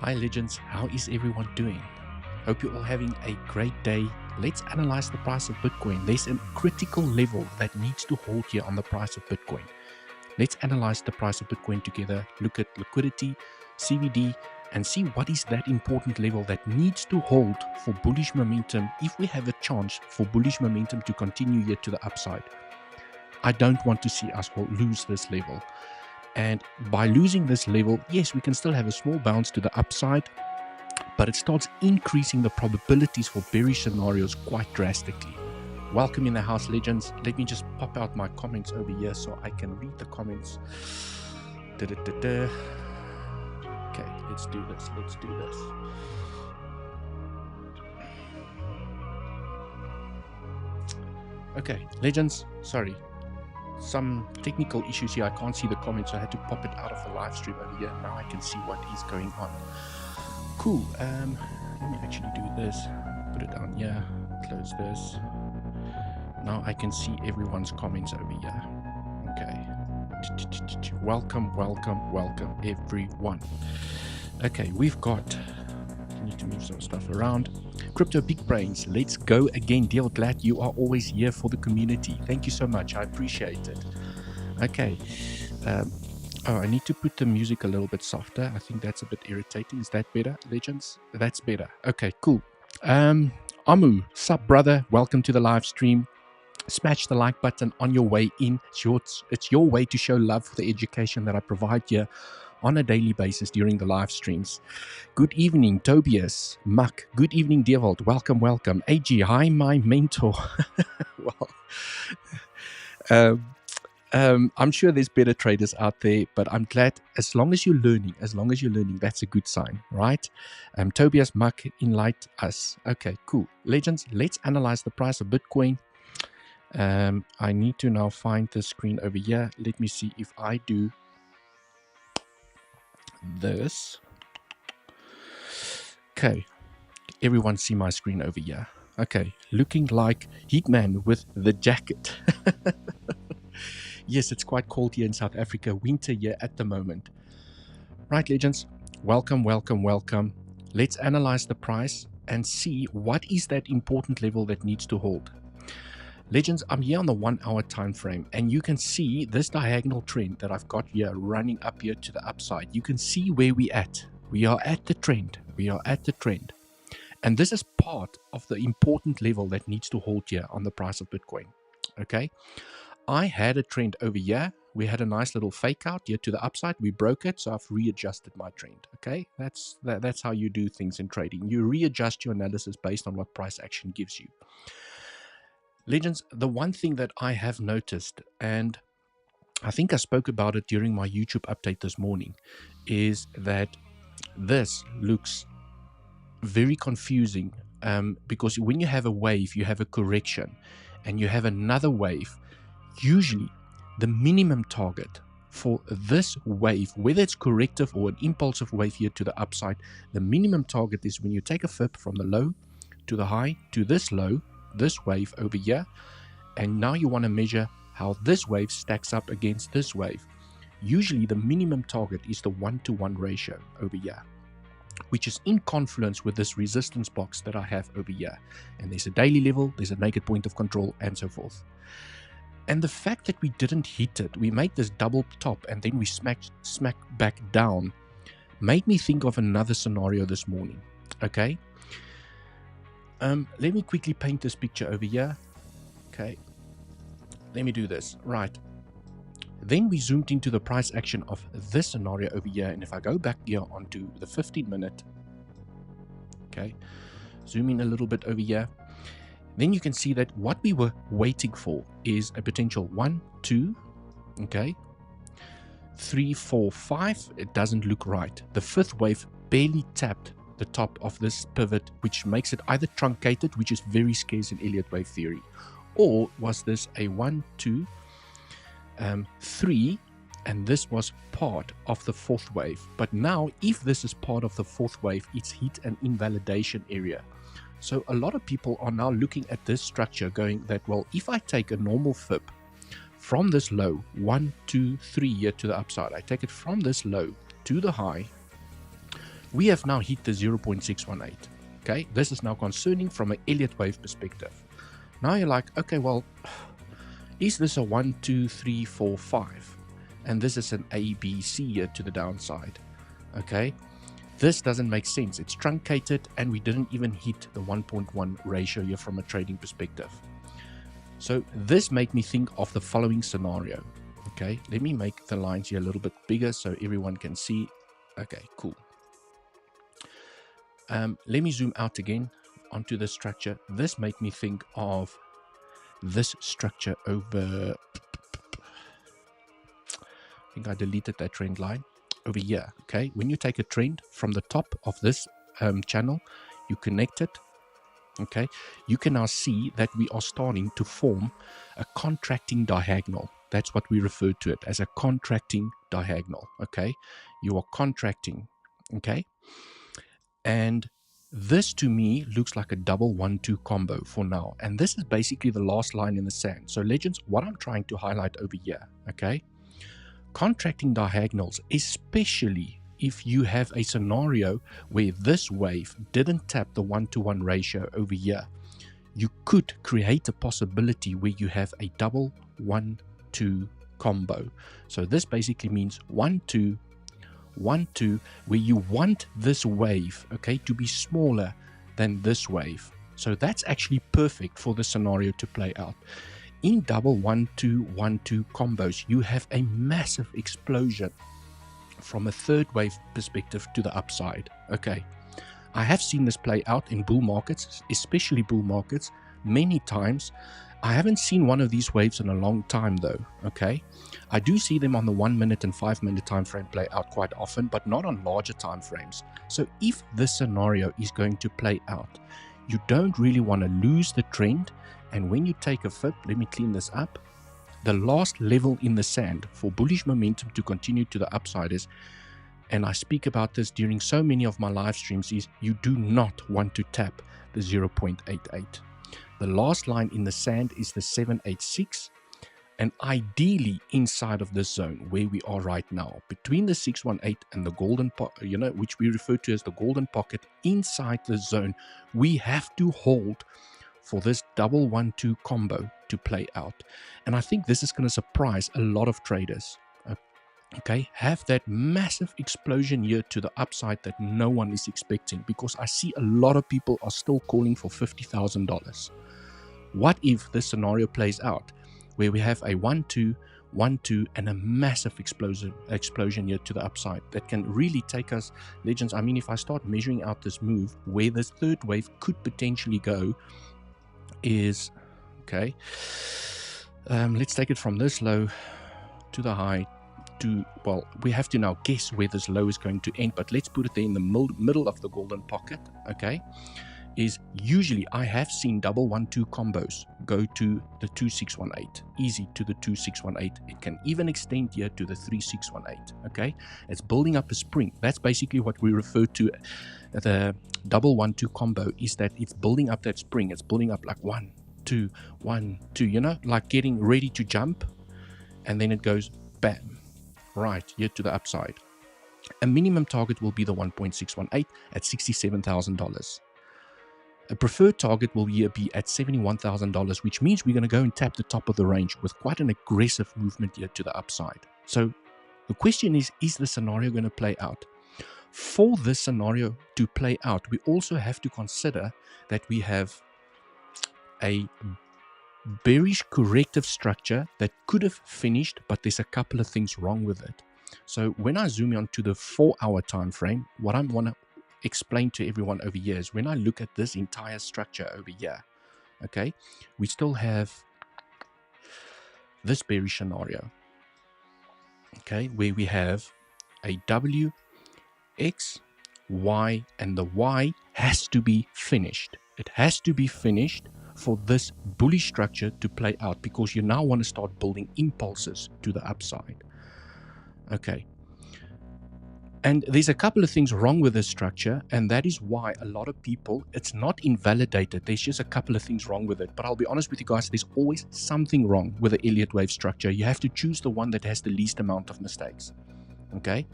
Hi legends, how is everyone doing? Hope you're all having a great day. Let's analyze the price of Bitcoin. There's a critical level that needs to hold here on the price of Bitcoin. Let's analyze the price of Bitcoin together, look at liquidity, CVD, and see what is that important level that needs to hold for bullish momentum if we have a chance for bullish momentum to continue here to the upside. I don't want to see us lose this level. And by losing this level, yes, we can still have a small bounce to the upside, but it starts increasing the probabilities for bearish scenarios quite drastically. Welcome in the house, legends. Let me just pop out my comments over here so I can read the comments. Okay, let's do this. Okay, legends, sorry. Some technical issues here. I can't see the comments, so I had to pop it out of the live stream over here. Now I can see what is going on. Cool. Let me actually do this. Put it down here. Close this. Now I can see everyone's comments over here. Okay. Welcome, everyone. Okay, we've got... I need to move some stuff around. Crypto Big Brains, let's go again. Deal glad you are always here for the community. Thank you so much. I appreciate it. Okay. Oh, I need to put the music a little bit softer. I think that's a bit irritating. Is that better, legends? That's better. Okay, cool. Amu, sup, brother? Welcome to the live stream. Smash the like button on your way in. It's your way to show love for the education that I provide here on a daily basis during the live streams. Good evening, Tobias, Muck. Good evening, 𝗬𝗆𝗍𝗍. Welcome. AG, hi, my mentor. Well, I'm sure there's better traders out there, but I'm glad as long as you're learning, that's a good sign, right? Tobias, Muck, enlighten us. Okay, cool. Legends, let's analyze the price of Bitcoin. I need to now find the screen over here. Let me see if I do this. Okay, everyone see my screen over here. Okay, looking like Hitman with the jacket. Yes, it's quite cold here in South Africa. Winter here at the moment. Right, legends, welcome. Let's analyze the price and see what is that important level that needs to hold. Legends, I'm here on the 1 hour time frame, and you can see this diagonal trend that I've got here running up here to the upside. You can see where we're at. We are at the trend. And this is part of the important level that needs to hold here on the price of Bitcoin. Okay. I had a trend over here. We had a nice little fake out here to the upside. We broke it, so I've readjusted my trend. Okay. That's how you do things in trading. You readjust your analysis based on what price action gives you. Legends, the one thing that I have noticed, and I think I spoke about it during my YouTube update this morning, is that this looks very confusing because when you have a wave, you have a correction, and you have another wave. Usually, the minimum target for this wave, whether it's corrective or an impulsive wave here to the upside, the minimum target is when you take a fib from the low to the high to this low, this wave over here, and now you want to measure how this wave stacks up against this wave. Usually the minimum target is the 1-to-1 ratio over here, which is in confluence with this resistance box that I have over here. And there's a daily level, there's a naked point of control, and so forth. And the fact that we didn't hit it, we made this double top and then we smack back down, made me think of another scenario this morning. Okay. Let me quickly paint this picture over here. Okay. Let me do this. Right. Then we zoomed into the price action of this scenario over here. And if I go back here onto the 15-minute, okay, zoom in a little bit over here, then you can see that what we were waiting for is a potential 1, 2, okay, 3, 4, 5. It doesn't look right. The fifth wave barely tapped the top of this pivot, which makes it either truncated, which is very scarce in Elliott wave theory, or was this a 1, 2, 3, and this was part of the fourth wave. But now, if this is part of the fourth wave, it's hit an invalidation area. So a lot of people are now looking at this structure going that, well, if I take a normal fib from this low, 1, 2, 3 here to the upside, I take it from this low to the high, we have now hit the 0.618. Okay, this is now concerning from an Elliott wave perspective. Now you're like, okay, well, is this a 1, 2, 3, 4, 5? And this is an A, B, C here to the downside. Okay, this doesn't make sense. It's truncated and we didn't even hit the 1.1 ratio here from a trading perspective. So this made me think of the following scenario. Okay, let me make the lines here a little bit bigger so everyone can see. Okay, cool. Let me zoom out again onto the structure. This made me think of this structure over, I think I deleted that trend line over here. Okay, when you take a trend from the top of this channel, you connect it. Okay, you can now see that we are starting to form a contracting diagonal. That's what we refer to it as, a contracting diagonal. Okay, you are contracting. Okay, and this to me looks like a double 1-2 combo for now, and this is basically the last line in the sand. So legends, what I'm trying to highlight over here, okay, contracting diagonals, especially if you have a scenario where this wave didn't tap the 1-to-1 ratio over here, you could create a possibility where you have a double 1-2 combo. So this basically means 1-2, 1-2, where you want this wave, okay, to be smaller than this wave. So that's actually perfect for the scenario to play out. In double 1-2, 1-2 combos, you have a massive explosion from a third wave perspective to the upside. Okay, I have seen this play out in bull markets, especially bull markets, many times. I haven't seen one of these waves in a long time though. Okay, I do see them on the 1 minute and 5 minute time frame play out quite often, but not on larger time frames. So if this scenario is going to play out, you don't really want to lose the trend. And when you take a fib, let me clean this up. The last level in the sand for bullish momentum to continue to the upside is, and I speak about this during so many of my live streams, is you do not want to tap the 0.88. The last line in the sand is the 786, and ideally inside of this zone where we are right now, between the 618 and the golden pocket, you know, which we refer to as the golden pocket, inside the zone, we have to hold for this double 1-2 combo to play out. And I think this is going to surprise a lot of traders. Okay, have that massive explosion here to the upside that no one is expecting, because I see a lot of people are still calling for $50,000. What if this scenario plays out where we have a 1-2, 1-2 and a massive explosion here to the upside that can really take us, legends? I mean, if I start measuring out this move, where this third wave could potentially go is, okay, let's take it from this low to the high to, well, we have to now guess where this low is going to end, but let's put it there in the middle of the golden pocket. Okay, is usually I have seen double 1-2 combos go to the 2618, easy to the 2618. It can even extend here to the 3618. Okay, it's building up a spring. That's basically what we refer to the double 1-2 combo, is that it's building up that spring. It's building up like 1, 2, 1, 2, you know, like getting ready to jump, and then it goes bam, right here to the upside. A minimum target will be the 1.618 at $67,000. A preferred target will here be at $71,000, which means we're going to go and tap the top of the range with quite an aggressive movement here to the upside. So the question is the scenario going to play out? For this scenario to play out, we also have to consider that we have a bearish corrective structure that could have finished, but there's a couple of things wrong with it. So when I zoom in to the 4-hour time frame, what I want to explain to everyone over here is, when I look at this entire structure over here, okay, we still have this bearish scenario, okay, where we have a W, X, Y, and the Y has to be finished. It has to be finished for this bullish structure to play out, because you now want to start building impulses to the upside. Okay, and there's a couple of things wrong with this structure, and that is why a lot of people, it's not invalidated, there's just a couple of things wrong with it. But I'll be honest with you guys, there's always something wrong with the Elliott wave structure. You have to choose the one that has the least amount of mistakes. Okay,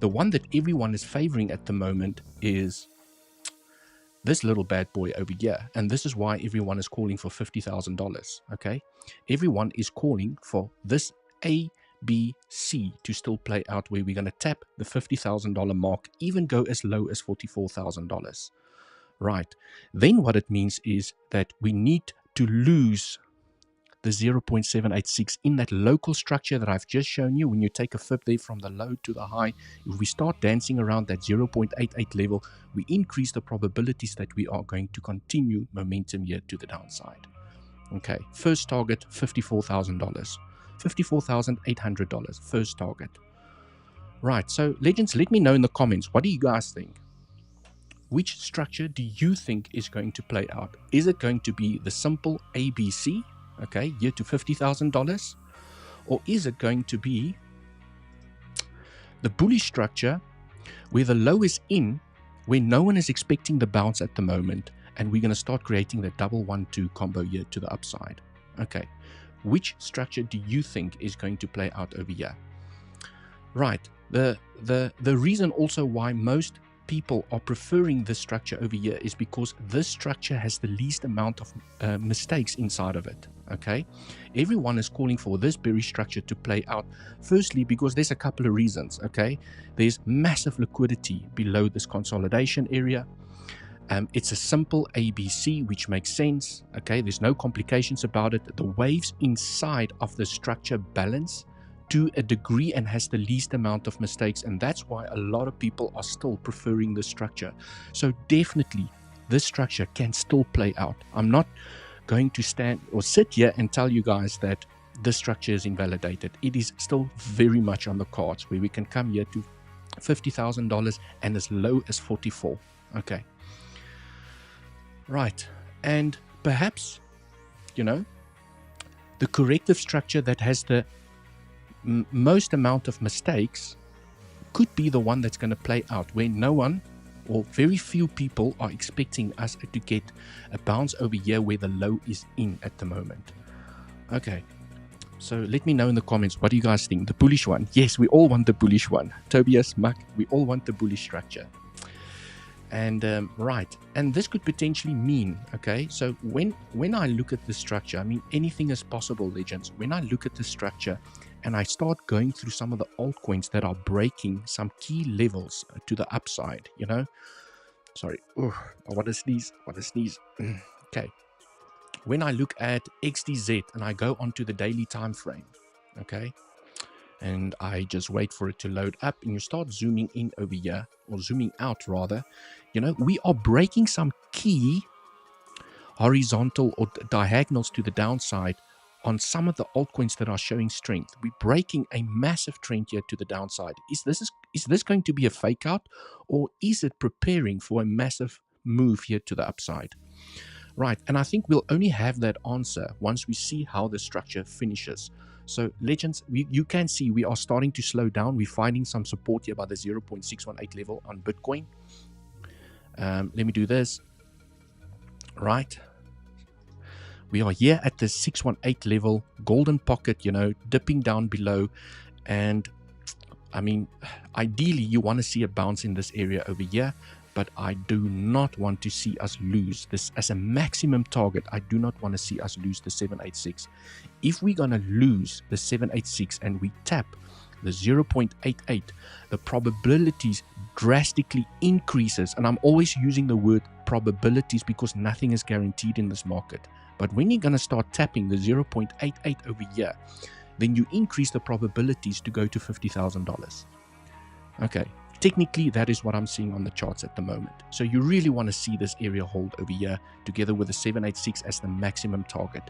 the one that everyone is favoring at the moment is this little bad boy over here, and this is why everyone is calling for $50,000. Okay, everyone is calling for this ABC to still play out, where we're going to tap the $50,000 mark, even go as low as $44,000. Right, then what it means is that we need to lose the 0.786 in that local structure that I've just shown you. When you take a fib there from the low to the high, if we start dancing around that 0.88 level, we increase the probabilities that we are going to continue momentum here to the downside. Okay, first target $54,000, $54,800, first target. Right, so legends, let me know in the comments, what do you guys think? Which structure do you think is going to play out? Is it going to be the simple ABC, okay, here to $50,000, or is it going to be the bullish structure where the low is in, where no one is expecting the bounce at the moment, and we're going to start creating the 1-1-2 combo here to the upside? Okay, which structure do you think is going to play out over here? Right, the reason also why most people are preferring this structure over here is because this structure has the least amount of mistakes inside of it. Okay, everyone is calling for this bearish structure to play out, firstly because there's a couple of reasons. Okay, there's massive liquidity below this consolidation area. It's a simple ABC, which makes sense. Okay, there's no complications about it. The waves inside of the structure balance to a degree and has the least amount of mistakes, and that's why a lot of people are still preferring this structure. So definitely this structure can still play out. I'm not going to stand or sit here and tell you guys that this structure is invalidated. It is still very much on the cards, where we can come here to $50,000 and as low as 44. Okay, right, and perhaps, you know, the corrective structure that has the most amount of mistakes could be the one that's going to play out, where no one or very few people are expecting us to get a bounce over here where the low is in at the moment. Okay, so let me know in the comments, what do you guys think? The bullish one? Yes, we all want the bullish one. Tobias, Muck, we all want the bullish structure. And right, and this could potentially mean, okay, so when I look at the structure, I mean, anything is possible, legends. When I look at the structure and I start going through some of the altcoins that are breaking some key levels to the upside, you know, sorry, I want to sneeze, okay, when I look at XDZ and I go onto the daily time frame, okay, and I just wait for it to load up, and you start zooming in over here, or zooming out rather, you know, we are breaking some key horizontal or diagonals to the downside on some of the altcoins that are showing strength. We're breaking a massive trend here to the downside. Is this going to be a fake out, or is it preparing for a massive move here to the upside? Right, and I think we'll only have that answer once we see how the structure finishes. So legends, you can see we are starting to slow down. We're finding some support here by the 0.618 level on Bitcoin. Let me do this. Right, we are here at the 618 level, golden pocket, you know, dipping down below. And I mean, ideally you want to see a bounce in this area over here, but I do not want to see us lose this as a maximum target. I do not want to see us lose the 786. If we're going to lose the 786 and we tap the 0.88, the probabilities drastically increases. And I'm always using the word probabilities because nothing is guaranteed in this market. But when you're going to start tapping the 0.88 over here, then you increase the probabilities to go to $50,000. Okay, technically that is what I'm seeing on the charts at the moment. So you really want to see this area hold over here together with the 786 as the maximum target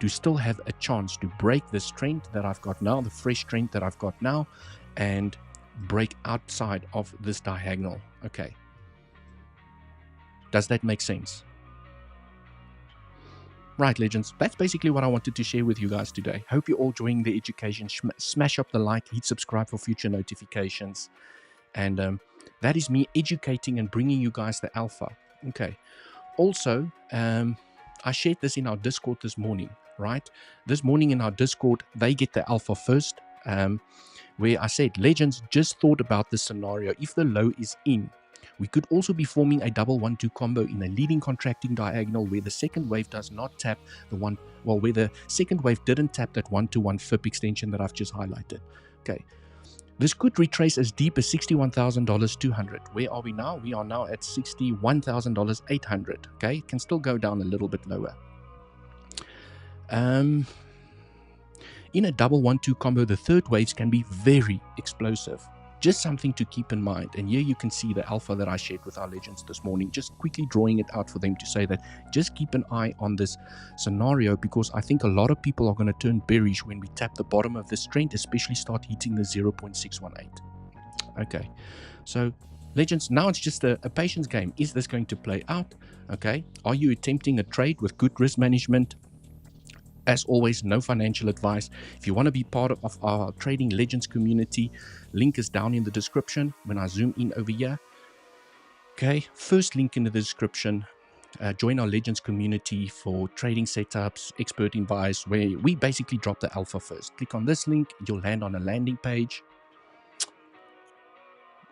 to still have a chance to break this trend that I've got now, the fresh trend that I've got now, and break outside of this diagonal. Okay, does that make sense? Right, legends, that's basically what I wanted to share with you guys today. Hope you're all enjoying the education. Smash up the like, hit subscribe for future notifications. And that is me educating and bringing you guys the alpha. Okay. Also, I shared this in our Discord this morning, right? This morning in our Discord, they get the alpha first. where I said, legends, just thought about this scenario. If the low is in, we could also be forming a double 1-2 combo in a leading contracting diagonal where the second wave does not tap the one, well, where the second wave didn't tap that 1-to-1 FIB extension that I've just highlighted. Okay. This could retrace as deep as $61,200. Where are we now? We are now at $61,800. Okay. It can still go down a little bit lower. In a double 1-2 combo, the third waves can be very explosive. Just something to keep in mind. And here you can see the alpha that I shared with our legends this morning, just quickly drawing it out for them to say that just keep an eye on this scenario, because I think a lot of people are going to turn bearish when we tap the bottom of this trend, especially start hitting the 0.618. Okay, so legends, now it's just a patience game. Is this going to play out? Okay, are you attempting a trade with good risk management? As always, no financial advice. If you want to be part of our Trading Legends community, link is down in the description when I zoom in over here. Okay, first link in the description. Join our Legends community for trading setups, expert advice, where we basically drop the alpha first. Click on this link, you'll land on a landing page.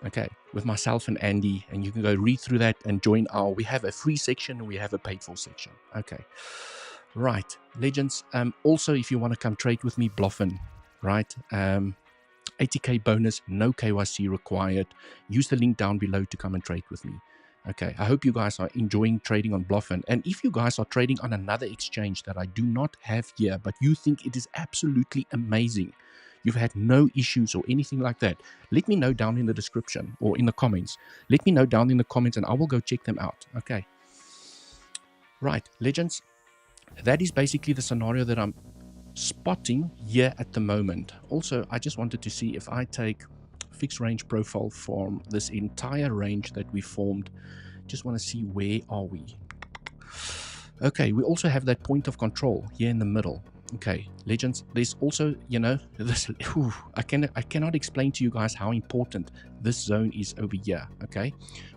Okay, with myself and Andy, and you can go read through that and join our, we have a free section and we have a paid for section. Okay. Right, legends. Also, if you want to come trade with me, Bluffin, right? 80k bonus, no KYC required. Use the link down below to come and trade with me. Okay, I hope you guys are enjoying trading on Bluffin. And if you guys are trading on another exchange that I do not have here, but you think it is absolutely amazing, you've had no issues or anything like that, let me know down in the description or in the comments. Let me know down in the comments and I will go check them out. Okay. Right, legends. That is basically the scenario that I'm spotting here at the moment. Also, I just wanted to see if I take fixed range profile from this entire range that we formed. Just want to see where are we. Okay, we also have that point of control here in the middle. Okay, legends, there's also, you know, this, I cannot explain to you guys how important this zone is over here. Okay,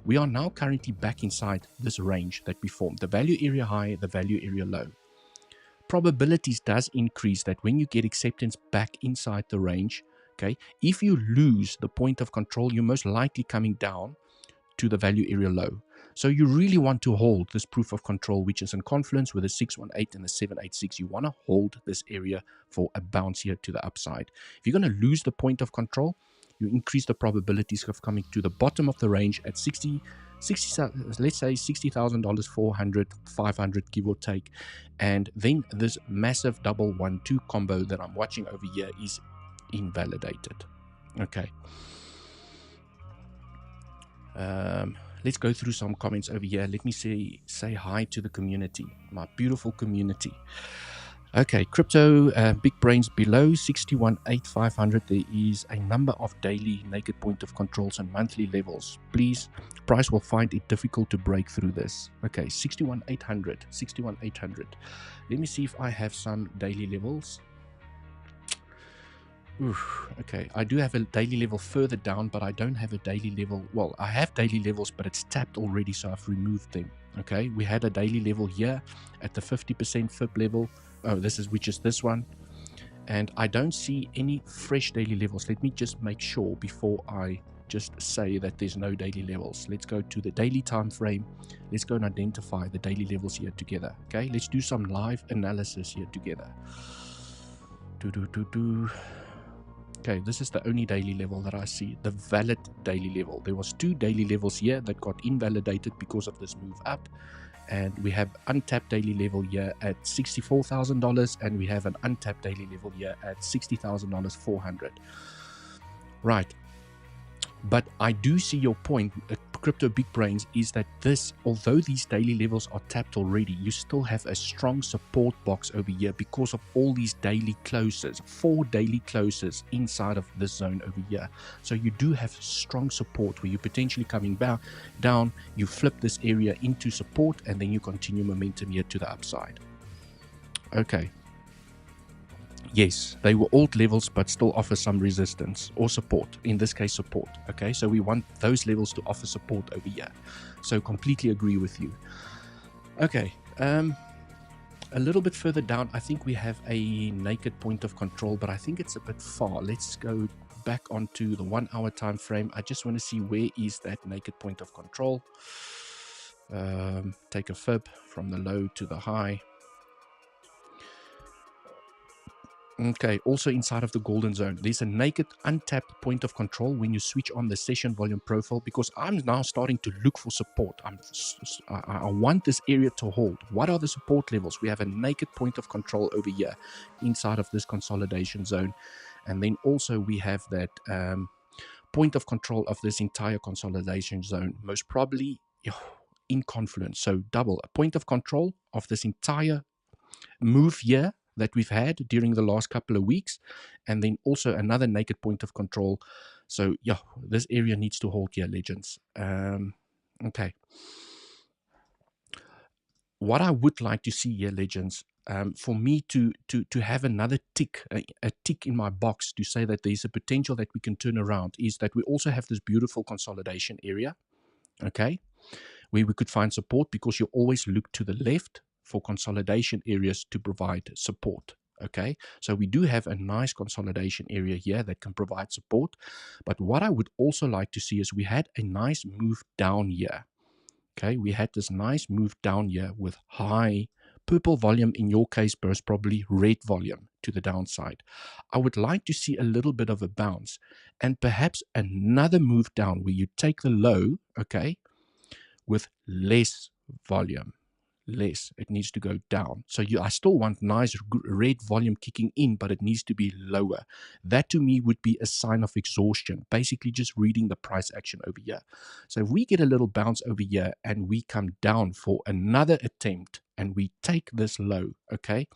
we are now currently back inside this range that we formed, the value area high, the value area low. Probabilities does increase that when you get acceptance back inside the range, okay, if you lose the point of control, you're most likely coming down to the value area low. So you really want to hold this proof of control, which is in confluence with the 618 and the 786. You want to hold this area for a bounce here to the upside. If you're going to lose the point of control, you increase the probabilities of coming to the bottom of the range at 60, let's say $60,000, 400, 500, give or take. And then this massive double 1-2 combo that I'm watching over here is invalidated. Okay. Let's go through some comments over here. Let me say hi to the community, my beautiful community. Okay, crypto, big brains below 61,800. There is a number of daily naked point of controls and monthly levels. Please, price will find it difficult to break through this. Okay, 61,800, 61,800. Let me see if I have some daily levels. Oof, okay, I do have a daily level further down, but I don't have a daily level. Well, I have daily levels, but it's tapped already, so I've removed them. Okay, we had a daily level here at the 50% FIB level. Oh, which is this one. And I don't see any fresh daily levels. Let me just make sure before I just say that there's no daily levels. Let's go to the daily time frame. Let's go and identify the daily levels here together. Okay, let's do some live analysis here together. Okay, this is the only daily level that I see, the valid daily level. There was 2 daily levels here that got invalidated because of this move up. And we have untapped daily level here at $64,000, and we have an untapped daily level here at $60,000, 400. Right. But I do see your point, Crypto Big Brains, is that this, although these daily levels are tapped already, you still have a strong support box over here because of all these daily closes, 4 daily closes inside of this zone over here. So you do have strong support where you're potentially coming down, you flip this area into support, and then you continue momentum here to the upside. Okay. Yes, they were alt levels, but still offer some resistance or support. In this case, support. Okay, so we want those levels to offer support over here. So completely agree with you. Okay, a little bit further down, I think we have a naked point of control, but I think it's a bit far. Let's go back onto the 1 hour time frame. I just want to see where is that naked point of control. Take a fib from the low to the high. Okay, also inside of the golden zone, there's a naked untapped point of control when you switch on the session volume profile, because I'm now starting to look for support. I want this area to hold. What are the support levels? We have a naked point of control over here inside of this consolidation zone. And then also we have that point of control of this entire consolidation zone, most probably in confluence. So double, a point of control of this entire move here that we've had during the last couple of weeks, and then also another naked point of control. So yeah, this area needs to hold here, legends. Okay, what I would like to see here, legends, for me to have another tick, a tick in my box to say that there's a potential that we can turn around, is that we also have this beautiful consolidation area, okay, where we could find support, because you always look to the left for consolidation areas to provide support. Okay, so we do have a nice consolidation area here that can provide support. But what I would also like to see is we had a nice move down here. Okay, we had this nice move down here with high purple volume, in your case, most probably red volume to the downside. I would like to see a little bit of a bounce and perhaps another move down where you take the low, okay, with less volume. Less, it needs to go down. So I still want nice red volume kicking in, but it needs to be lower. That to me would be a sign of exhaustion, basically just reading the price action over here. So if we get a little bounce over here and we come down for another attempt and we take this low, okay,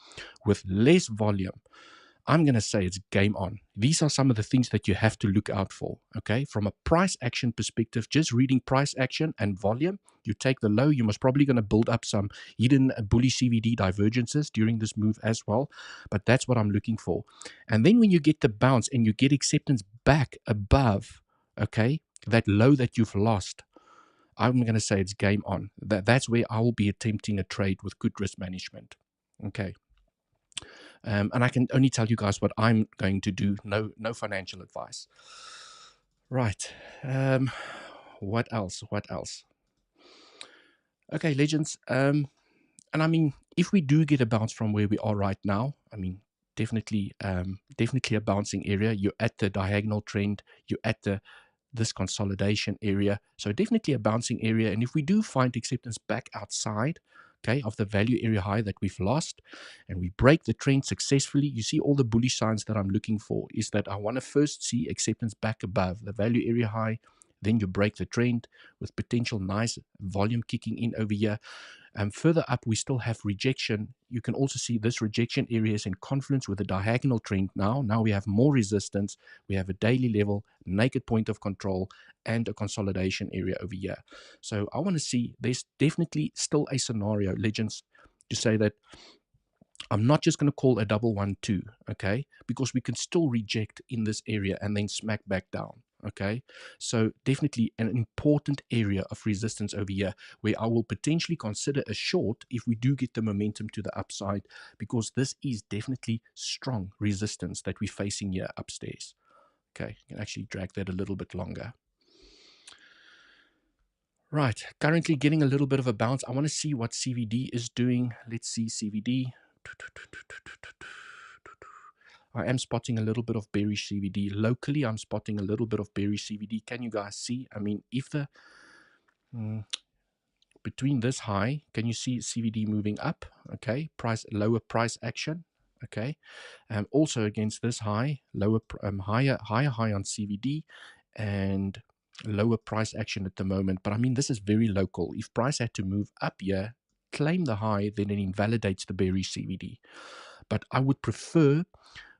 with less volume, I'm going to say it's game on. These are some of the things that you have to look out for, okay? From a price action perspective, just reading price action and volume, you take the low, you're most probably going to build up some hidden bullish CVD divergences during this move as well, but that's what I'm looking for. And then when you get the bounce and you get acceptance back above, okay, that low that you've lost, I'm going to say it's game on. That's where I will be attempting a trade with good risk management, okay? And I can only tell you guys what I'm going to do. No financial advice. Right. What else? What else? Okay, legends. And I mean, if we do get a bounce from where we are right now, I mean, definitely a bouncing area. You're at the diagonal trend. You're at this consolidation area. So definitely a bouncing area. And if we do find acceptance back outside, okay, of the value area high that we've lost, and we break the trend successfully, you see all the bullish signs that I'm looking for is that I want to first see acceptance back above the value area high, then you break the trend with potential nice volume kicking in over here. Further up, we still have rejection. You can also see this rejection area is in confluence with the diagonal trend now. Now we have more resistance. We have a daily level, naked point of control, and a consolidation area over here. So I want to see, there's definitely still a scenario, legends, to say that I'm not just going to call a 112, okay, because we can still reject in this area and then smack back down. Okay, so definitely an important area of resistance over here where I will potentially consider a short if we do get the momentum to the upside, because this is definitely strong resistance that we're facing here upstairs. Okay, you can actually drag that a little bit longer. Right, currently getting a little bit of a bounce. I want to see what CVD is doing. Let's see CVD. I am spotting a little bit of bearish CVD. Locally, I'm spotting a little bit of bearish CVD. Can you guys see? I mean, if the between this high, can you see CVD moving up? Okay, lower price action. Okay, also against this high, higher high on CVD, and lower price action at the moment. But I mean, this is very local. If price had to move up here, claim the high, then it invalidates the bearish CVD. But I would prefer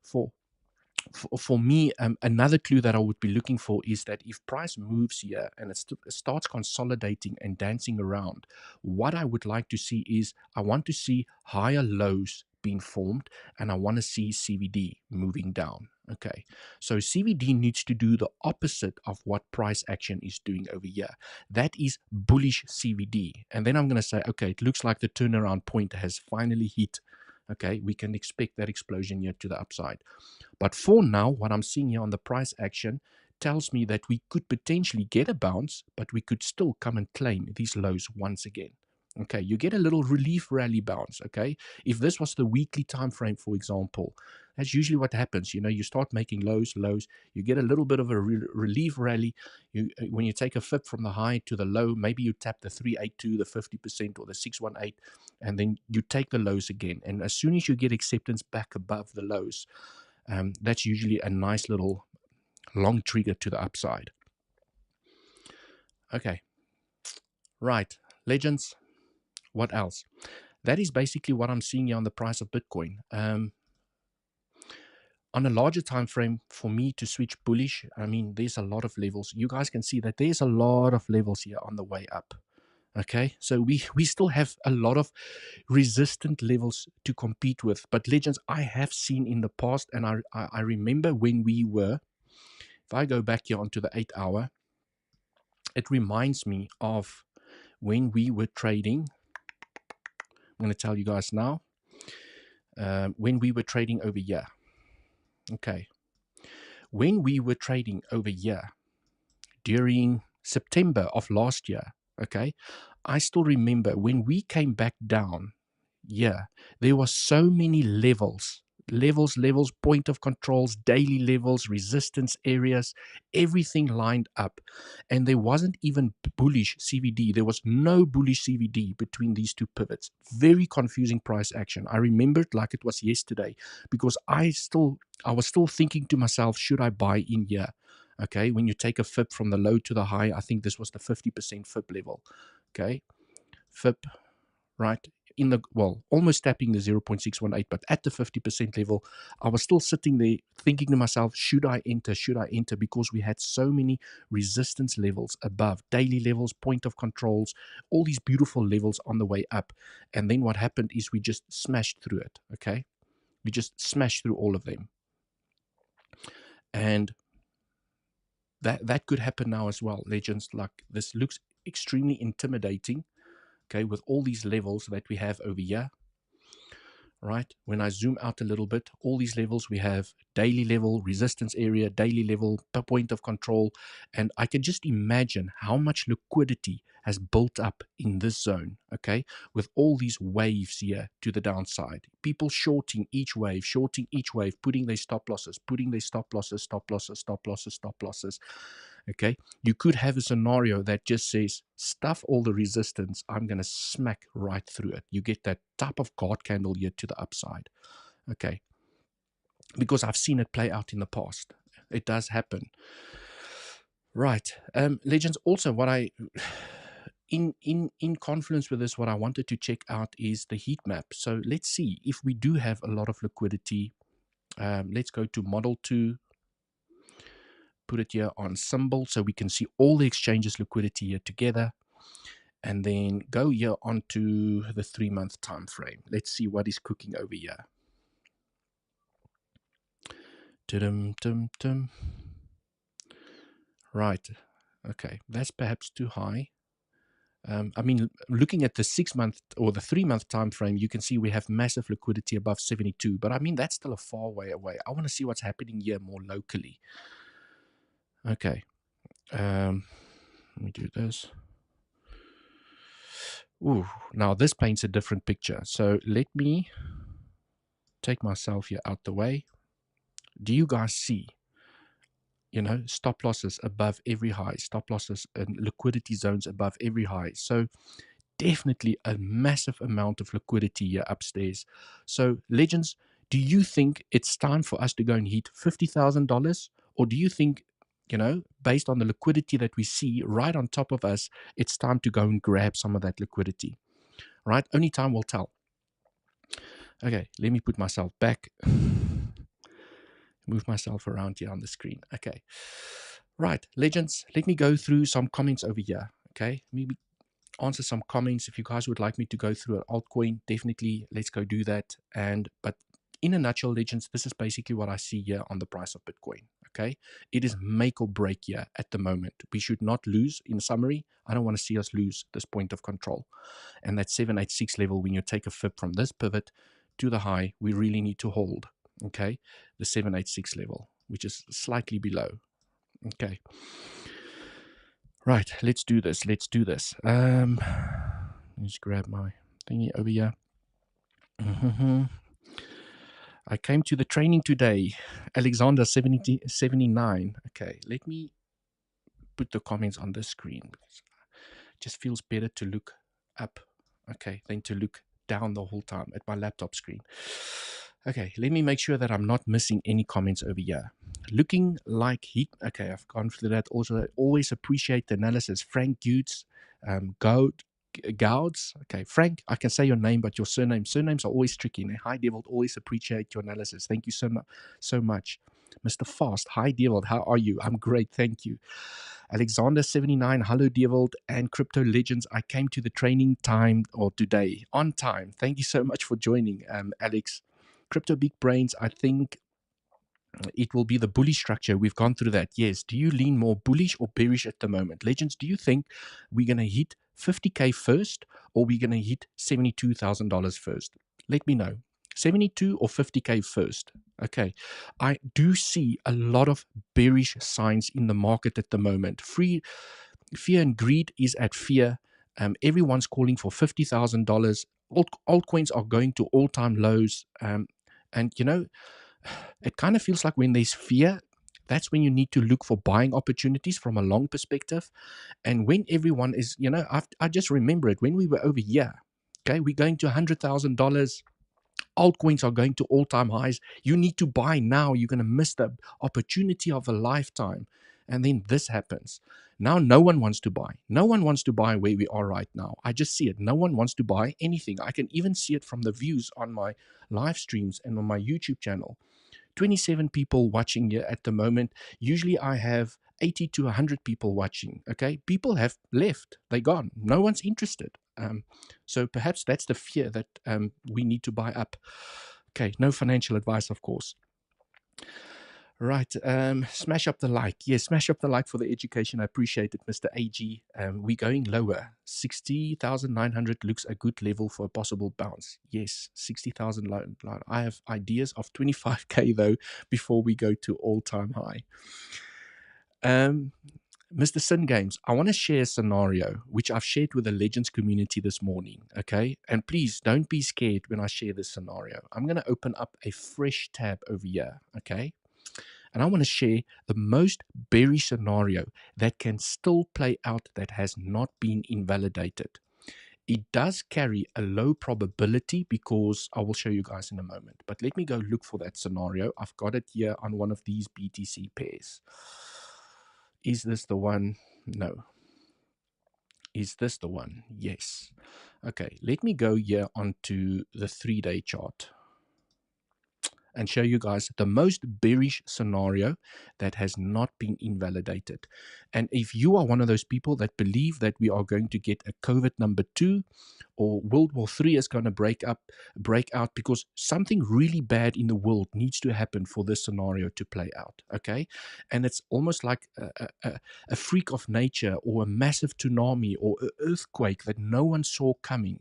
for me, another clue that I would be looking for is that if price moves here and it starts consolidating and dancing around, what I would like to see is I want to see higher lows being formed, and I want to see CVD moving down. Okay, so CVD needs to do the opposite of what price action is doing over here. That is bullish CVD. And then I'm going to say, okay, it looks like the turnaround point has finally hit okay, we can expect that explosion here to the upside. But for now, what I'm seeing here on the price action tells me that we could potentially get a bounce, but we could still come and claim these lows once again. Okay, you get a little relief rally bounce. Okay, if this was the weekly time frame, for example, that's usually what happens. You know, you start making lows, you get a little bit of a relief rally. When you take a flip from the high to the low, maybe you tap the 382, the 50%, or the 618, and then you take the lows again. And as soon as you get acceptance back above the lows, that's usually a nice little long trigger to the upside. Okay, right, legends. What else? That is basically what I'm seeing here on the price of Bitcoin. On a larger time frame, for me to switch bullish, I mean, there's a lot of levels. You guys can see that there's a lot of levels here on the way up. Okay, so we still have a lot of resistant levels to compete with. But legends, I have seen in the past, and I remember when we were, if I go back here onto the 8 hour, it reminds me of when we were trading. I'm going to tell you guys now. When we were trading over here. Okay. When we were trading over here during September of last year, okay, I still remember when we came back down, there were so many levels, point of controls, daily levels, resistance areas, everything lined up. And there wasn't even bullish CVD. There was no bullish CVD between these two pivots. Very confusing price action. I remember it like it was yesterday because I was still thinking to myself, should I buy in here? Okay, when you take a FIP from the low to the high, I think this was the 50% FIP level. Okay, FIP, right? Almost tapping the 0.618, but at the 50% level, I was still sitting there thinking to myself, should I enter? Should I enter? Because we had so many resistance levels above, daily levels, point of controls, all these beautiful levels on the way up. And then what happened is we just smashed through it, okay? We just smashed through all of them. And that could happen now as well, legends. Like, this looks extremely intimidating, okay, with all these levels that we have over here, right? When I zoom out a little bit, all these levels, we have daily level, resistance area, daily level, point of control, and I can just imagine how much liquidity has built up in this zone, okay, with all these waves here to the downside. People shorting each wave, putting their stop losses, stop losses. Okay, you could have a scenario that just says, stuff all the resistance, I'm going to smack right through it. You get that type of God candle here to the upside. Okay, because I've seen it play out in the past. It does happen. Right. Legends, also what I, in confluence with this, what I wanted to check out is the heat map. So let's see if we do have a lot of liquidity. Let's go to Model 2. Put it here on symbol so we can see all the exchanges liquidity here together, and then go here onto the 3-month time frame. Let's see what is cooking over here. Right, okay, that's perhaps too high. I mean, looking at the 6-month or the 3-month time frame, you can see we have massive liquidity above 72, but I mean, that's still a far way away. I want to see what's happening here more locally. Okay, let me do this. Ooh, now this paints a different picture. So let me take myself here out the way. Do you guys see, stop losses above every high, stop losses and liquidity zones above every high? So definitely a massive amount of liquidity here upstairs. So legends, do you think it's time for us to go and hit $50,000? Or do you think, based on the liquidity that we see right on top of us, it's time to go and grab some of that liquidity? Right? Only time will tell. Okay, let me put myself back. Move myself around here on the screen. Okay. Right, legends, let me go through some comments over here. Okay, maybe answer some comments. If you guys would like me to go through an altcoin, definitely let's go do that. But in a nutshell, legends, this is basically what I see here on the price of Bitcoin. Okay, it is make or break here at the moment. We should not lose. In summary, I don't want to see us lose this point of control, and that 786 level when you take a flip from this pivot to the high, we really need to hold, okay, the 786 level, which is slightly below. Okay. Right, let's do this. Let's do this. Let's grab my thingy over here. I came to the training today. Alexander 79. Okay, let me put the comments on the screen. It just feels better to look up, okay, than to look down the whole time at my laptop screen. Okay, let me make sure that I'm not missing any comments over here. Looking like heat. Okay, I've gone through that. Also, always appreciate the analysis. Frank Gouds, Gouds. Okay, Frank, I can say your name, but your surnames are always tricky. Hi, Devil, always appreciate your analysis. Thank you so much. Mr. Fast, hi, Devil, how are you? I'm great, thank you. Alexander 79, hello, Devil, and Crypto Legends. I came to the training time or today on time. Thank you so much for joining, Alex. Crypto Big Brains, I think it will be the bullish structure. We've gone through that. Yes. Do you lean more bullish or bearish at the moment? Legends, do you think we're going to hit 50K first or we're going to hit $72,000 first? Let me know. 72 or 50K first. Okay. I do see a lot of bearish signs in the market at the moment. Fear and greed is at fear. Everyone's calling for $50,000. Altcoins are going to all-time lows. And, you know, it kind of feels like when there's fear, that's when you need to look for buying opportunities from a long perspective. And when everyone is, you know, I just remember it when we were over here. Okay, we're going to $100,000. Altcoins are going to all-time highs. You need to buy now. You're going to miss the opportunity of a lifetime. And then this happens. Now no one wants to buy. No one wants to buy where we are right now. I just see it. No one wants to buy anything. I can even see it from the views on my live streams and on my YouTube channel. 27 people watching here at the moment. Usually I have 80 to 100 people watching. Okay, people have left. They're gone. No one's interested. So perhaps that's the fear that we need to buy up. Okay, no financial advice, of course. Right, smash up the like. Yes, smash up the like for the education. I appreciate it, Mr. AG. We're going lower. 60,900 looks a good level for a possible bounce. Yes, 60,000. I have ideas of 25K though before we go to all-time high. Mr. Sin Games, I want to share a scenario which I've shared with the Legends community this morning, okay? And please don't be scared when I share this scenario. I'm going to open up a fresh tab over here, okay? And I want to share the most bearish scenario that can still play out that has not been invalidated. It does carry a low probability because I will show you guys in a moment. But let me go look for that scenario. I've got it here on one of these BTC pairs. Is this the one? No. Is this the one? Yes. Okay, let me go here onto the 3-day chart and show you guys the most bearish scenario that has not been invalidated. And if you are one of those people that believe that we are going to get a COVID number 2 or World War III is going to break out because something really bad in the world needs to happen for this scenario to play out, okay? And it's almost like a freak of nature or a massive tsunami or an earthquake that no one saw coming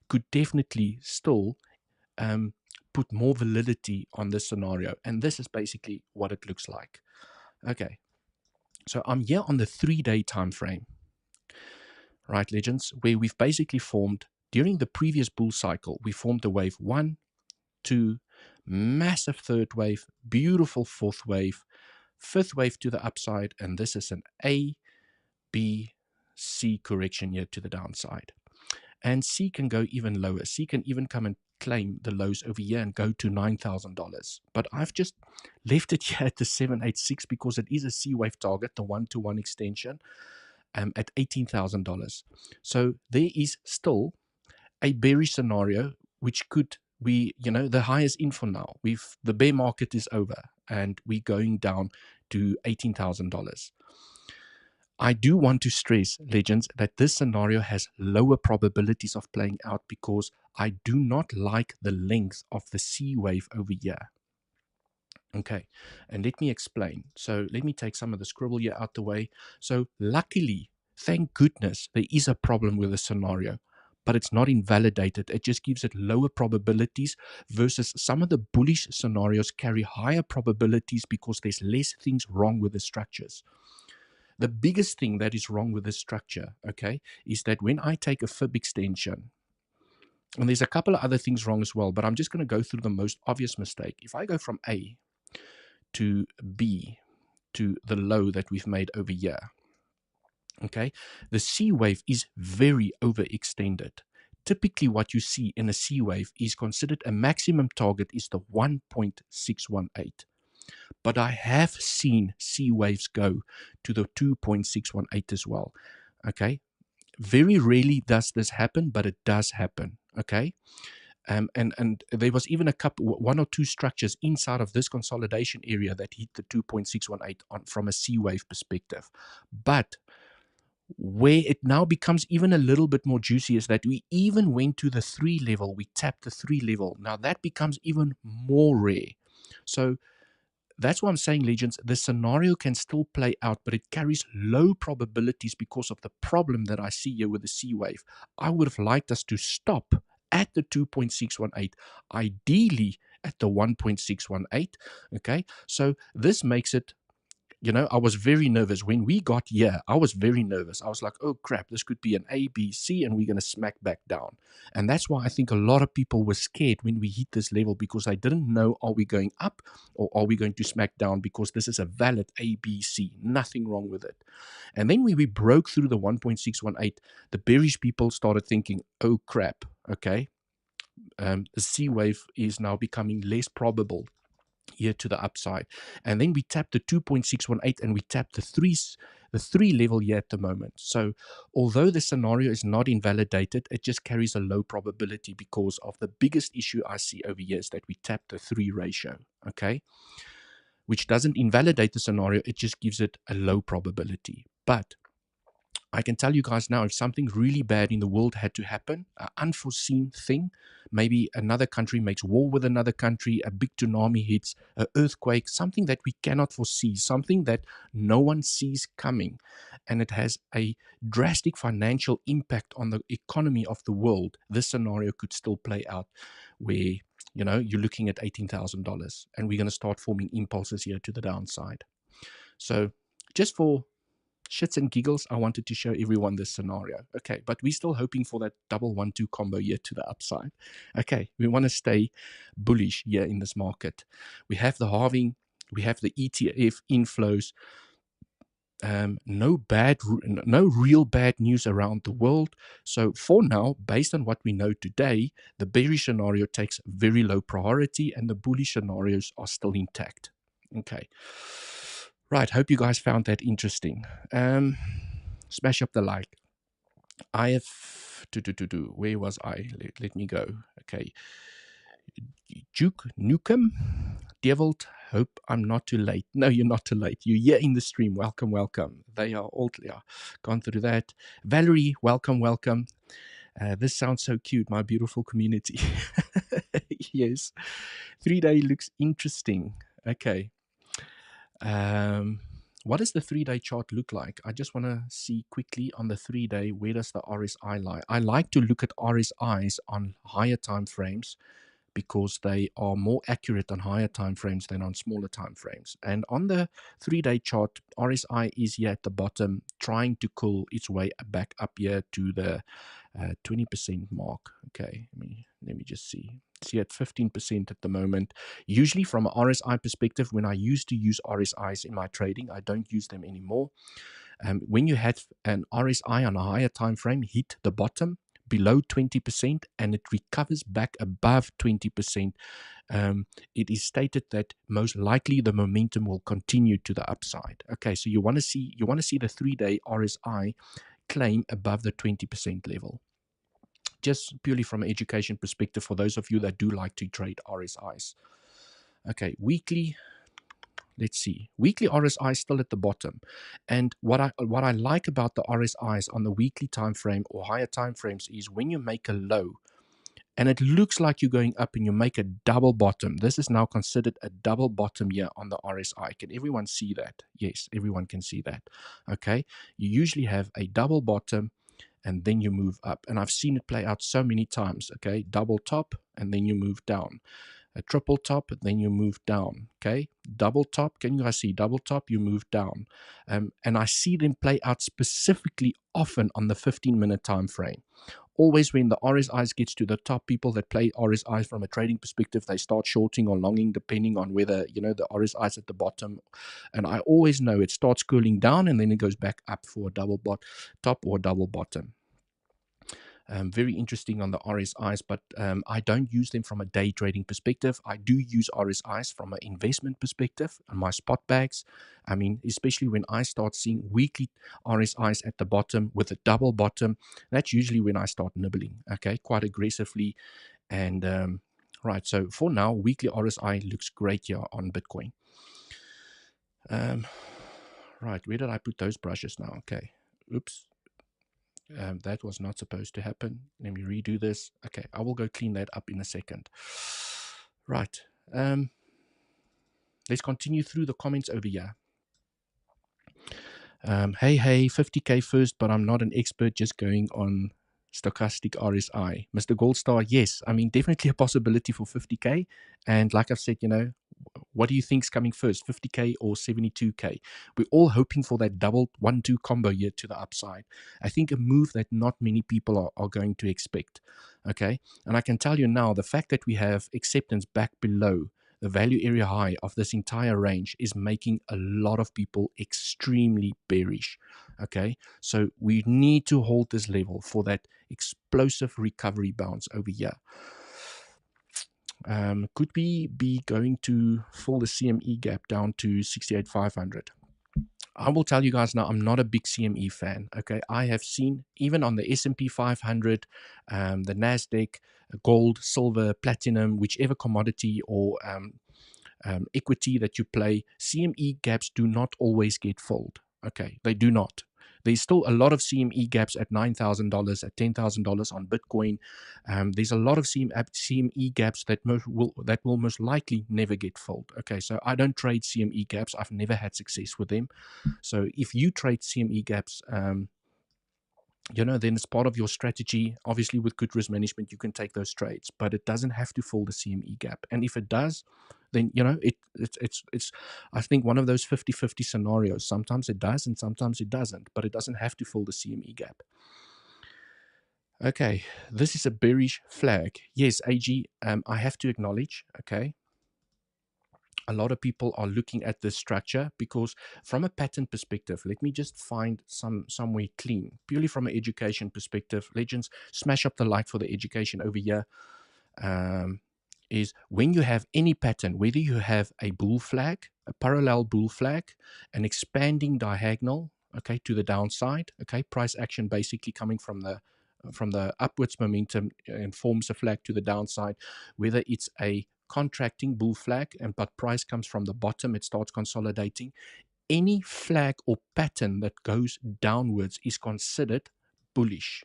could definitely still put more validity on this scenario. And this is basically what it looks like. Okay, so I'm here on the 3-day time frame, right, Legends, where we've basically formed, during the previous bull cycle, we formed the wave 1, 2, massive third wave, beautiful fourth wave, fifth wave to the upside, and this is an A, B, C correction here to the downside. And C can go even lower. C can even come and claim the lows over here and go to $9,000. But I've just left it here at the 786 because it is a C wave target, the 1-to-1 extension, at $18,000. So there is still a bearish scenario which could be, you know, the high is in for now. The bear market is over and we're going down to $18,000. I do want to stress, Legends, that this scenario has lower probabilities of playing out because I do not like the length of the C wave over here. Okay, and let me explain. So let me take some of the scribble here out the way. So luckily, thank goodness, there is a problem with the scenario. but it's not invalidated. It just gives it lower probabilities versus some of the bullish scenarios carry higher probabilities because there's less things wrong with the structures. The biggest thing that is wrong with this structure, okay, is that when I take a fib extension, and there's a couple of other things wrong as well, but I'm just going to go through the most obvious mistake. If I go from A to B to the low that we've made over here, okay, the C wave is very overextended. Typically what you see in a C wave is considered a maximum target is the 1.618. But I have seen C waves go to the 2.618 as well. Okay. Very rarely does this happen, but it does happen. Okay. And there was even one or two structures inside of this consolidation area that hit the 2.618 from a C wave perspective. But where it now becomes even a little bit more juicy is that we even went to the 3 level. We tapped the 3 level. Now that becomes even more rare. So that's why I'm saying, Legends, the scenario can still play out, but it carries low probabilities because of the problem that I see here with the C wave. I would have liked us to stop at the 2.618, ideally at the 1.618. Okay, so this makes it, you know, I was very nervous. When we got here, I was very nervous. I was like, oh crap, this could be an A, B, C, and we're going to smack back down. And that's why I think a lot of people were scared when we hit this level, because they didn't know, are we going up or are we going to smack down, because this is a valid A, B, C. Nothing wrong with it. And then when we broke through the 1.618, the bearish people started thinking, oh crap, okay, the C wave is now becoming less probable here to the upside. And then we tapped the 2.618 and we tapped the 3 level here at the moment. So although the scenario is not invalidated, it just carries a low probability because of the biggest issue I see over here is that we tapped the 3 ratio, okay, which doesn't invalidate the scenario, it just gives it a low probability. But I can tell you guys now, if something really bad in the world had to happen, an unforeseen thing, maybe another country makes war with another country, a big tsunami hits, an earthquake, something that we cannot foresee, something that no one sees coming, and it has a drastic financial impact on the economy of the world, this scenario could still play out where, you know, you're looking at $18,000 and we're going to start forming impulses here to the downside. So just for shits and giggles, I wanted to show everyone this scenario. Okay, but we're still hoping for that double 1-2 combo here to the upside. Okay, we want to stay bullish here in this market. We have the halving, we have the ETF inflows. No real bad news around the world. So for now, based on what we know today, the bearish scenario takes very low priority and the bullish scenarios are still intact. Okay. Right, hope you guys found that interesting. Smash up the like. I have where was I? Let me go. Okay. Duke Nukem, 𝗬𝗍𝘆𝗽, hope I'm not too late. No, you're not too late. You're here in the stream. Welcome, welcome. They are all gone through that. Valerie, welcome, welcome. This sounds so cute, my beautiful community. Yes. 3-day looks interesting. Okay. What does the 3-day chart look like? I just want to see quickly on the 3-day, where does the RSI lie? I like to look at RSIs on higher time frames because they are more accurate on higher time frames than on smaller time frames. And on the 3-day chart, RSI is here at the bottom, trying to cool its way back up here to the 20% mark. Okay, let me just see. It's here at 15% at the moment. Usually from an RSI perspective, when I used to use RSIs in my trading, I don't use them anymore. When you have an RSI on a higher time frame hit the bottom below 20% and it recovers back above 20%, it is stated that most likely the momentum will continue to the upside. Okay, so you want to see the 3-day RSI claim above the 20% level. Just purely from an education perspective for those of you that do like to trade RSIs. Okay, weekly. Let's see. Weekly RSI is still at the bottom. And what I like about the RSIs on the weekly time frame or higher time frames is when you make a low and it looks like you're going up and you make a double bottom. This is now considered a double bottom here on the RSI. Can everyone see that? Yes, everyone can see that. Okay. You usually have a double bottom and then you move up. And I've seen it play out so many times. Okay, double top and then you move down, a triple top and then you move down. Okay, double top, can you guys see double top, you move down, and I see them play out specifically often on the 15-minute time frame. Always when the RSIs gets to the top, people that play RSIs from a trading perspective, they start shorting or longing depending on whether, you know, the RSIs at the bottom. And I always know it starts cooling down and then it goes back up for a double top or double bottom. Very interesting on the RSIs, but I don't use them from a day trading perspective. I do use RSIs from an investment perspective on my spot bags. I mean, especially when I start seeing weekly RSIs at the bottom with a double bottom, that's usually when I start nibbling, okay, quite aggressively. And right, so for now, weekly RSI looks great here on Bitcoin. Right, where did I put those brushes now? Okay, oops. That was not supposed to happen. Let me redo this. Okay, I will go clean that up in a second. Right. Let's continue through the comments over here. Hey, 50K first, but I'm not an expert, just going on stochastic RSI. Mr. Goldstar, yes, I mean, definitely a possibility for 50K. And like I've said, you know, what do you think's coming first, 50K or 72K? We're all hoping for that double 1-2 combo here to the upside. I think a move that not many people are going to expect. Okay, and I can tell you now, the fact that we have acceptance back below the value area high of this entire range is making a lot of people extremely bearish. Okay, so we need to hold this level for that explosive recovery bounce over here. Could we be going to fill the CME gap down to 68,500? I will tell you guys now, I'm not a big CME fan. Okay, I have seen even on the S&P 500, the Nasdaq, gold, silver, platinum, whichever commodity or equity that you play, CME gaps do not always get filled. Okay, they do not. There's still a lot of CME gaps at $9,000, at $10,000 on Bitcoin. There's a lot of CME gaps that will most likely never get filled. Okay, so I don't trade CME gaps. I've never had success with them. So if you trade CME gaps, you know, then it's part of your strategy. Obviously, with good risk management, you can take those trades, but it doesn't have to fill the CME gap. And if it does, then, you know, it's I think one of those 50-50 scenarios. Sometimes it does and sometimes it doesn't, but it doesn't have to fill the CME gap. Okay, this is a bearish flag. Yes, AG, I have to acknowledge, okay, a lot of people are looking at this structure because from a pattern perspective, let me just find somewhere clean, purely from an education perspective. Legends, smash up the like for the education over here. Is when you have any pattern, whether you have a bull flag, a parallel bull flag, an expanding diagonal, okay, to the downside, okay, price action basically coming from the upwards momentum and forms a flag to the downside, whether it's a contracting bull flag but price comes from the bottom, it starts consolidating. Any flag or pattern that goes downwards is considered bullish.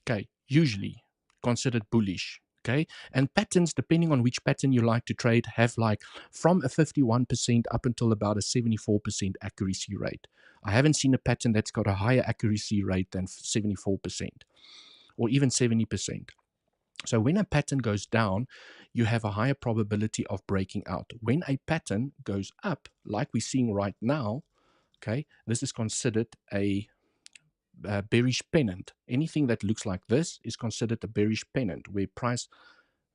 Okay, usually considered bullish. Okay, and patterns, depending on which pattern you like to trade, have like from a 51% up until about a 74% accuracy rate. I haven't seen a pattern that's got a higher accuracy rate than 74% or even 70%. So when a pattern goes down, you have a higher probability of breaking out. When a pattern goes up, like we're seeing right now, okay, this is considered a bearish pennant. Anything that looks like this is considered a bearish pennant where price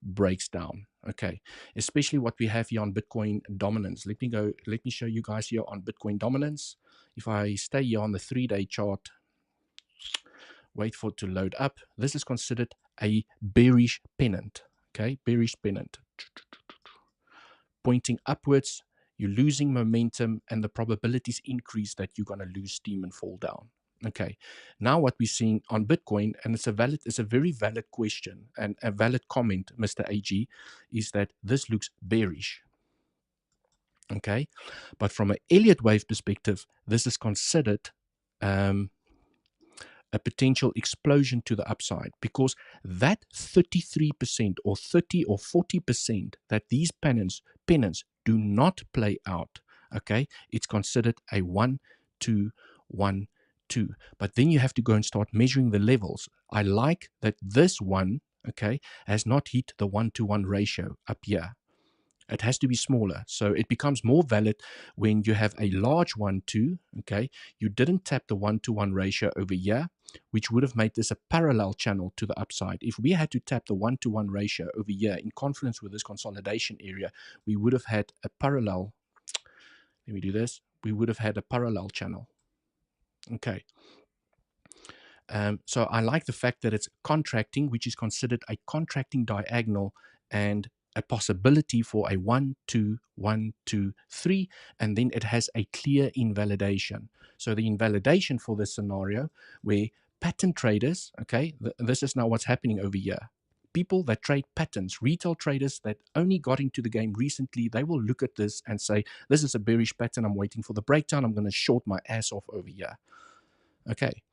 breaks down. Okay, especially what we have here on Bitcoin dominance. Let me show you guys here on Bitcoin dominance. If I stay here on the 3-day chart, wait for it to load up, this is considered a bearish pennant. Okay, bearish pennant pointing upwards. You're losing momentum and the probabilities increase that you're going to lose steam and fall down. Okay, now what we're seeing on Bitcoin, and it's a very valid question and a valid comment, Mr. AG, is that this looks bearish. Okay, but from an Elliott wave perspective, this is considered a potential explosion to the upside, because that 33% or 30 or 40% that these pennants do not play out, okay, it's considered a 1-2-1-2 2. But then you have to go and start measuring the levels. I like that this one, okay, has not hit the 1-to-1 ratio up here. It has to be smaller. So it becomes more valid when you have a large 1-2, okay? You didn't tap the 1-to-1 ratio over here, which would have made this a parallel channel to the upside. If we had to tap the 1-to-1 ratio over here in confluence with this consolidation area, we would have had a parallel. Let me do this. We would have had a parallel channel. Okay. So I like the fact that it's contracting, which is considered a contracting diagonal and a possibility for a 1, 2, 1, 2, 3, and then it has a clear invalidation. So the invalidation for this scenario where pattern traders, okay, this is now what's happening over here. People that trade patterns, retail traders that only got into the game recently, they will look at this and say, this is a bearish pattern, I'm waiting for the breakdown, I'm going to short my ass off over here. Okay.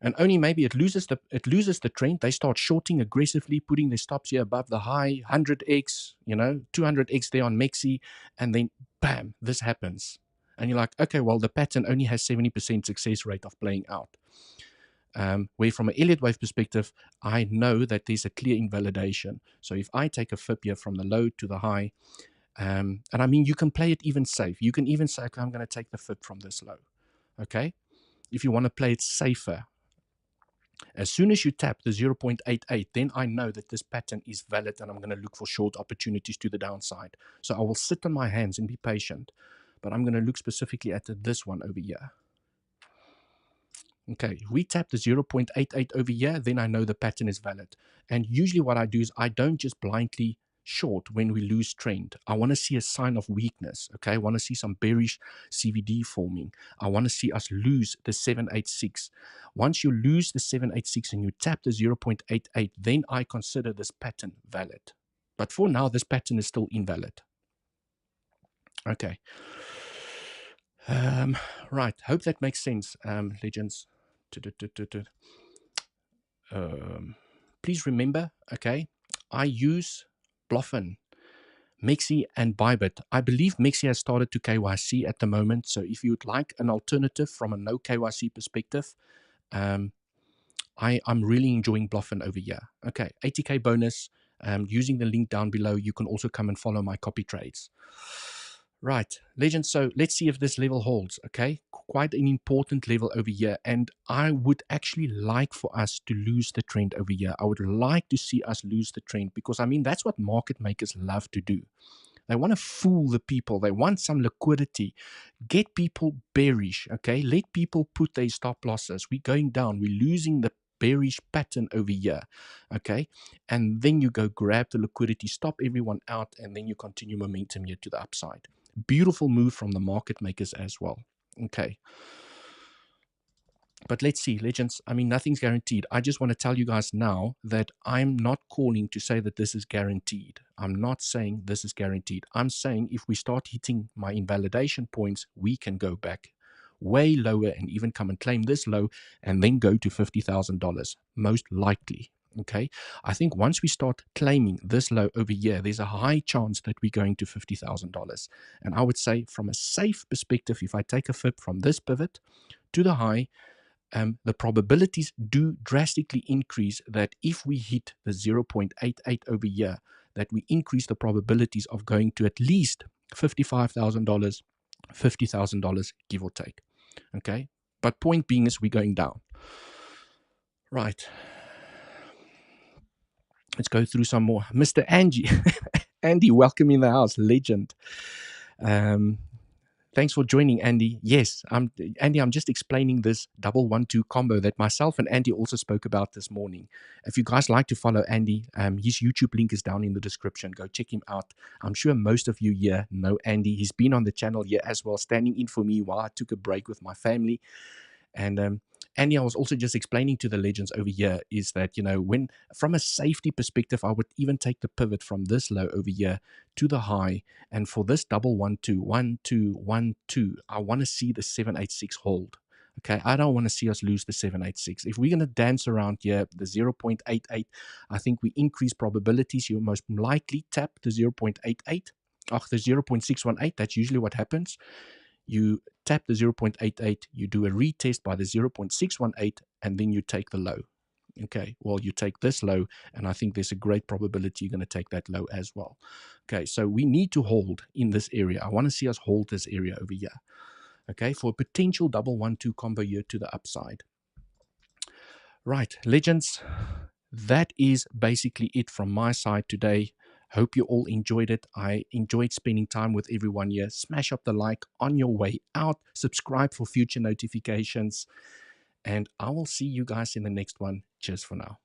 And only maybe it loses the trend. They start shorting aggressively, putting their stops here above the high, 100x, 200x there on 𝗖𝗂𝗍𝗍, and then bam, this happens. And you're like, okay, well, the pattern only has 70% success rate of playing out. Where from an Elliott wave perspective, I know that there's a clear invalidation. So if I take a fib here from the low to the high, and I mean, you can play it even safe. You can even say, okay, I'm going to take the fib from this low. Okay? If you want to play it safer. As soon as you tap the 0.88, then I know that this pattern is valid and I'm going to look for short opportunities to the downside. So I will sit on my hands and be patient, but I'm going to look specifically at this one over here. Okay, if we tap the 0.88 over here, then I know the pattern is valid. And usually what I do is I don't just blindly short when we lose trend. I want to see a sign of weakness. Okay, I want to see some bearish CVD forming. I want to see us lose the 786. Once you lose the 786 and you tap the 0.88, then I consider this pattern valid. But for now, this pattern is still invalid. Okay. Right. Hope that makes sense, legends. Please remember, okay, I use Bluffin, 𝗞𝗍𝗍𝗍, and 𝗖𝗿𝘆𝗽. I believe 𝗞𝗍𝗍𝗍 has started to KYC at the moment. So if you'd like an alternative from a no KYC perspective, I'm really enjoying Bluffin over here. Okay, 80K bonus. Using the link down below, you can also come and follow my copy trades. Right, legends, so let's see if this level holds, okay? Quite an important level over here, and I would actually like for us to lose the trend over here. I would like to see us lose the trend because, I mean, that's what market makers love to do. They want to fool the people. They want some liquidity. Get people bearish, okay? Let people put their stop losses. We're going down. We're losing the bearish pattern over here, okay? And then you go grab the liquidity, stop everyone out, and then you continue momentum here to the upside. Beautiful move from the market makers as well. Okay. But let's see, legends. I mean, nothing's guaranteed. I just want to tell you guys now that I'm not calling to say that this is guaranteed. I'm not saying this is guaranteed. I'm saying if we start hitting my invalidation points, we can go back way lower and even come and claim this low and then go to $50,000, most likely. Okay, I think once we start claiming this low over here, there's a high chance that we're going to $50,000. And I would say from a safe perspective, if I take a fib from this pivot to the high, the probabilities do drastically increase that if we hit the 0.88 over here, that we increase the probabilities of going to at least $55,000, $50,000, give or take. Okay, but point being is we're going down. Right. Let's go through some more. Mr. Angie. Andy, welcome in the house. Legend. Thanks for joining, Andy. Yes, Andy, I'm just explaining this 1-1-2 combo that myself and Andy also spoke about this morning. If you guys like to follow Andy, his YouTube link is down in the description. Go check him out. I'm sure most of you here know Andy. He's been on the channel here as well, standing in for me while I took a break with my family. And Andy, I was also just explaining to the legends over here is that, when from a safety perspective, I would even take the pivot from this low over here to the high. And for this 1-1-2, 1-2, 1-2, I want to see the 786 hold. Okay, I don't want to see us lose the 786. If we're going to dance around here, the 0.88, I think we increase probabilities. You most likely tap the 0.88, the 0.618. That's usually what happens. you tap the 0.88, you do a retest by the 0.618, and then you take the low. Okay, well, you take this low, and I think there's a great probability you're going to take that low as well. Okay, so we need to hold in this area. I want to see us hold this area over here. Okay, for a potential double 1-2 combo here to the upside. Right, legends, that is basically it from my side today. Hope you all enjoyed it. I enjoyed spending time with everyone here. Smash up the like on your way out. Subscribe for future notifications. And I will see you guys in the next one. Cheers for now.